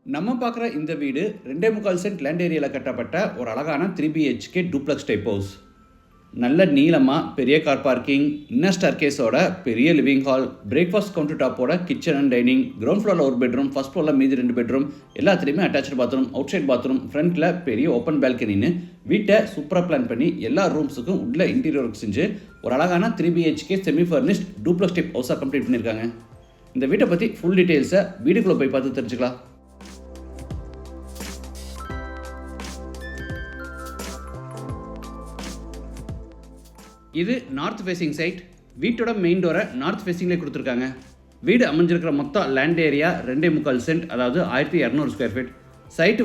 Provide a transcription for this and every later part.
நம்ம பார்க்குற இந்த வீடு 2.25 சென்ட் லேண்ட் ஏரியாவில் கட்டப்பட்ட ஒரு அழகான 3 BHK டூப்ளக்ஸ் டைப் ஹவுஸ். நல்ல நீளமாக பெரிய கார் பார்க்கிங், இன்னர் ஸ்டேர்கேஸோட பெரிய லிவிங் ஹால், பிரேக்ஃபாஸ்ட் கவுண்டர் டாப்போட கிச்சன் அண்ட் டைனிங், கிரவுண்ட் ஃப்ளோரில் ஒரு பெட்ரூம், ஃபர்ஸ்ட் ஃப்ளோரில் மீதி 2 பெட்ரூம், எல்லாத்துலேயுமே attach bathroom, outside bathroom, ஃப்ரண்ட்டில் பெரிய ஓப்பன் பால்கனின்னு வீட்டை சூப்பராக பிளான் பண்ணி எல்லா ரூம்ஸுக்கும் உள்ள இன்டீரியர் ஒர்க் செஞ்சு ஒரு அழகான 3 BHK semi furnished duplex type ஹவுஸாக கம்ப்ளீட் பண்ணியிருக்காங்க. இந்த வீட்டை பற்றி ஃபுல் டீட்டெயில்ஸை வீடுக்குள்ளே போய் பார்த்து தெரிஞ்சுக்கலாம். இது நார்த் ஃபேசிங் சைட். வீட்டோட மெயின் டோரை நார்த் ஃபேசிங்லேயே கொடுத்துருக்காங்க. வீடு அமைஞ்சிருக்கிற மொத்தம் லேண்ட் ஏரியா 2.25 சென்ட், அதாவது 1200 ஸ்கொயர் ஃபீட். சைட்டு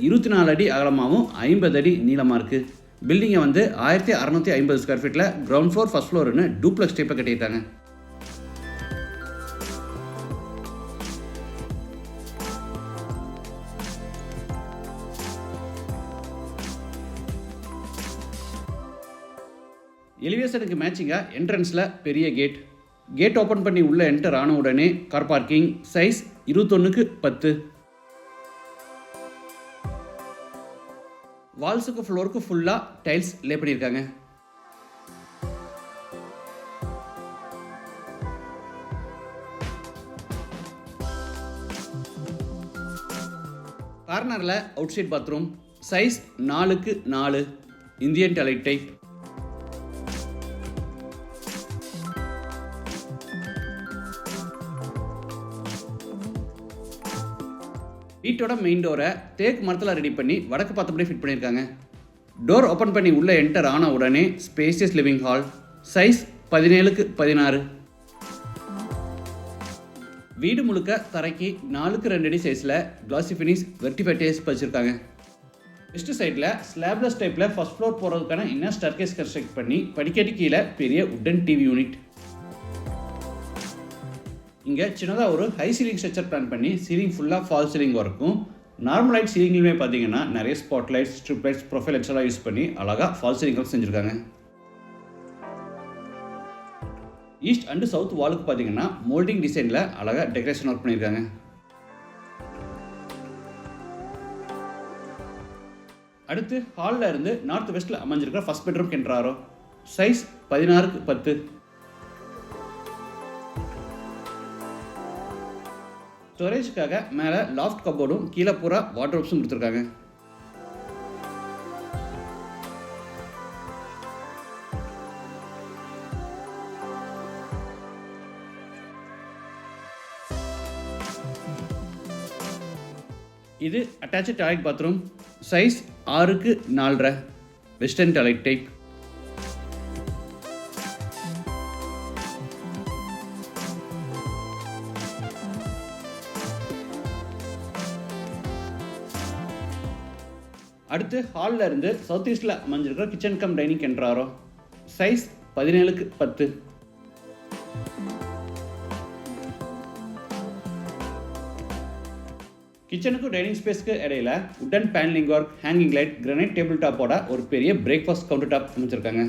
24 அடி அகலமாகவும் 50 அடி நீளமாக இருக்குது. பில்டிங்கை 1650 ஸ்கொயர் ஃபீட்டில் கிரவுண்ட் ஃப்ளோர் ஃபர்ஸ்ட் ஃப்ளோர்னு டூப்ளக்ஸ் டைப்பில் கட்டியிருக்காங்க. எலிவேஷனுக்கு மேட்சிங்காக என்ட்ரன்ஸில் பெரிய கேட் ஓப்பன் பண்ணி உள்ளே என்டர் ஆன உடனே கார் பார்க்கிங், சைஸ் 21x10. வால்ஸுக்கு ஃப்ளோருக்கு ஃபுல்லாக டைல்ஸ் லே பண்ணியிருக்காங்க. கார்னரில் outside bathroom, size 4x4, Indian toilet type. வீட்டோட மெயின் டோரை தேக்கு மரத்தில் ரெடி பண்ணி வடக்கு பார்த்தபடி ஃபிட் பண்ணியிருக்காங்க. டோர் ஓப்பன் பண்ணி உள்ளே என்டர் ஆன உடனே spacious living hall, size 17x16. வீடு முழுக்க தரைக்கு 4x2 அடி சைஸில் கிளாசி ஃபினிஷ் வெர்டிஃபை டைல்ஸ் பதிச்சிருக்காங்க. வெஸ்ட் சைடில் ஸ்லாப்லெஸ் டைப்பில் ஃபர்ஸ்ட் ஃப்ளோர் போகிறதுக்கான இன்னர் ஸ்டேர்கேஸ் கன்ஸ்ட்ரக்ட் பண்ணி படிக்கட்டு கீழே பெரிய உட்டன் டிவி யூனிட். இங்கே சின்னதாக ஒரு ஹை சீலிங் ஸ்ட்ரக்சர் பிளான் பண்ணி சீலிங் ஃபுல்லாக ஃபால் சீலிங் ஒர்க்கும், நார்மல் லைட் சீலிங்லையுமே பார்த்தீங்கன்னா நிறைய spot lights, strip lights, profile lights எல்லாம் யூஸ் பண்ணி அழகாக ஃபால் சீலிங் ஒர்க் செஞ்சுருக்காங்க. ஈஸ்ட் அண்டு சவுத் வாலுக்கு பார்த்தீங்கன்னா மோல்டிங் டிசைனில் அழகாக டெக்கரேஷன் ஒர்க் பண்ணியிருக்காங்க. அடுத்து ஹாலில் இருந்து நார்த் வெஸ்ட்டில் அமைஞ்சிருக்கிற ஃபர்ஸ்ட் பெட்ரூம் என்ட்ராரோ, சைஸ் 16x10. ஸ்டோரேஜுக்காக மேலே லாஃப்ட் கபோர்டும் கீழே பூரா வார்ட்ரோப்ஸும் கொடுத்துருக்காங்க. இது attach toilet bathroom, size 6x4, western toilet type. அடுத்து ஹாலில் இருந்து சவுத் ஈஸ்டில் அமைஞ்சிருக்கிற கிச்சன் கம் டைனிங் என்ட்ராரோ, சைஸ் 17x10. கிச்சனுக்கும் டைனிங் ஸ்பேஸ்க்கு இடையில wooden panelling work, hanging light, granite table டாப்போட ஒரு பெரிய பிரேக்ஃபாஸ்ட் கவுண்டர் டாப் அமைச்சிருக்காங்க.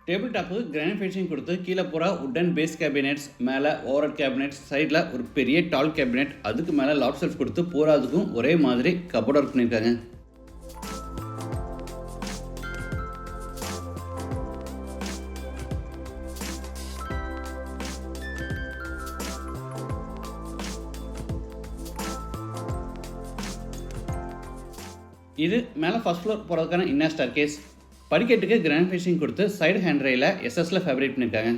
டேபிள் டாப்பு கிரானைட் ஃபினிஷிங் கொடுத்து கீழே பூரா உட்டன் பேஸ் கேபினெட்ஸ், மேலே ஓவர் கேபினெட்ஸ், சைடில் ஒரு பெரிய டால் கேபினெட், அதுக்கு மேலே லாட் செல்ஃப் கொடுத்து பூராதுக்கும் ஒரே மாதிரி கபோர்ட் ஒர்க் பண்ணியிருக்காங்க. இது மேலே ஃபர்ஸ்ட் ஃப்ளோர் போகிறதுக்கான இன்னர் ஸ்டேர்கேஸ். படிக்கட்டுக்கு கிரானைட் ஃபினிஷிங் கொடுத்து சைடு ஹேண்ட் ரெயில எஸ்எஸ்ல ஃபேப்ரிக் பண்ணியிருக்காங்க.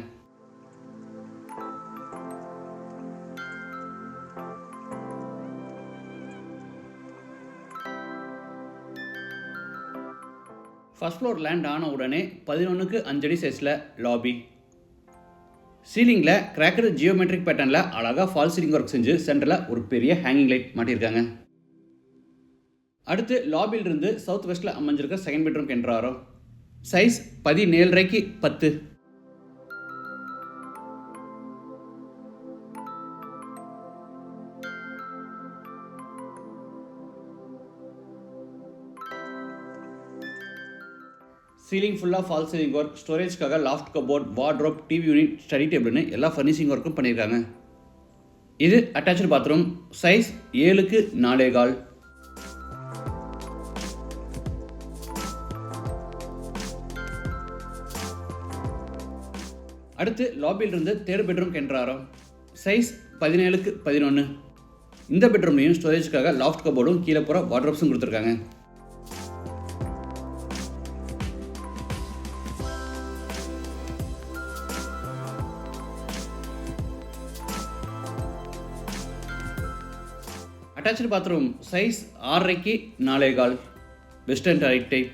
ஃபர்ஸ்ட் ஃப்ளோர் லேண்ட் ஆன உடனே 11x5 அடி சைஸில் லாபி. சீலிங்கில் கிராக்கர் ஜியோமெட்ரிக் பேட்டர்னில் அழகாக ஃபால் சீலிங் ஒர்க் செஞ்சு சென்டரில் ஒரு பெரிய ஹேங்கிங் லைட் மாட்டியிருக்காங்க. அடுத்து லாபியிலிருந்து சவுத் வெஸ்ட்டில் அமைஞ்சிருக்க செகண்ட் பெட்ரூம் என்ட்ராரோ, சைஸ் 17x10. சீலிங் ஃபுல்லாக ஃபால் சீலிங் ஒர்க், ஸ்டோரேஜ்க்காக loft cupboard, wardrobe, TV unit, study டேபிள்னு எல்லா ஃபர்னிஷிங் ஒர்க்கும் பண்ணியிருக்காங்க. இது அட்டாச்சு பாத்ரூம், சைஸ் 7க்கு 4.25. அடுத்து லாபியிலிருந்து தேர்ட் பெட்ரூம் கென்றாரோம், சைஸ் 17க்கு 11. இந்த பெட்ரூம்லையும் ஸ்டோரேஜ்க்காக லாஃப்ட் கபோர்டும் கீழே போகிற வார்ட்ரோப்ஸும் கொடுத்துருக்காங்க. அட்டாச்சு பாத்ரூம், சைஸ் 6.5க்கு 4.25, வெஸ்டர்ன் டாய்லெட் டைப்.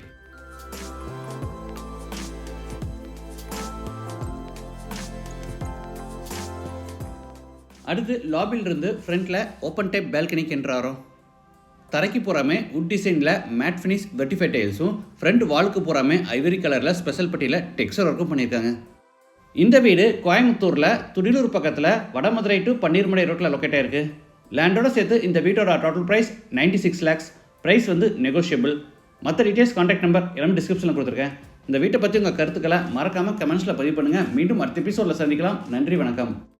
அடுத்து லாபியிலிருந்து ஃப்ரண்ட்டில் ஓப்பன் டைப் பால்கனிக்கு என்ட்ராரோம். தரைக்கு போகாமல் வுட் டிசைனில் மேட் ஃபினிஷ் வெர்டிஃபை டைல்ஸும், ஃப்ரண்ட் வாலுக்கு போகாமல் ஐவரி கலரில் ஸ்பெஷல் பட்டியில் டெக்ஸ்சர் ஒர்க்கும் பண்ணியிருக்காங்க. இந்த வீடு கோயம்புத்தூரில் துடிலூர் பக்கத்தில் வடமதுரை டு பன்னீர்மலை ரோட்டில் லொக்கேட் ஆயிருக்கு. லேண்டோட சேர்த்து இந்த வீட்டோட டோட்டல் ப்ரைஸ் 96 lakhs. ப்ரைஸ் வந்து நெகோஷியபிள். மற்ற டீட்டெயில்ஸ், கான்டாக்ட் நம்பர் எல்லாமே டிஸ்கிரிப்ஷனில் கொடுத்துருக்கேன். இந்த வீட்டை பற்றி உங்கள் கருத்துக்களை மறக்காமல் கமெண்ட்ஸில் பதிவு பண்ணுங்கள். மீண்டும் அடுத்த எபிசோடில் சந்திக்கலாம். நன்றி, வணக்கம்.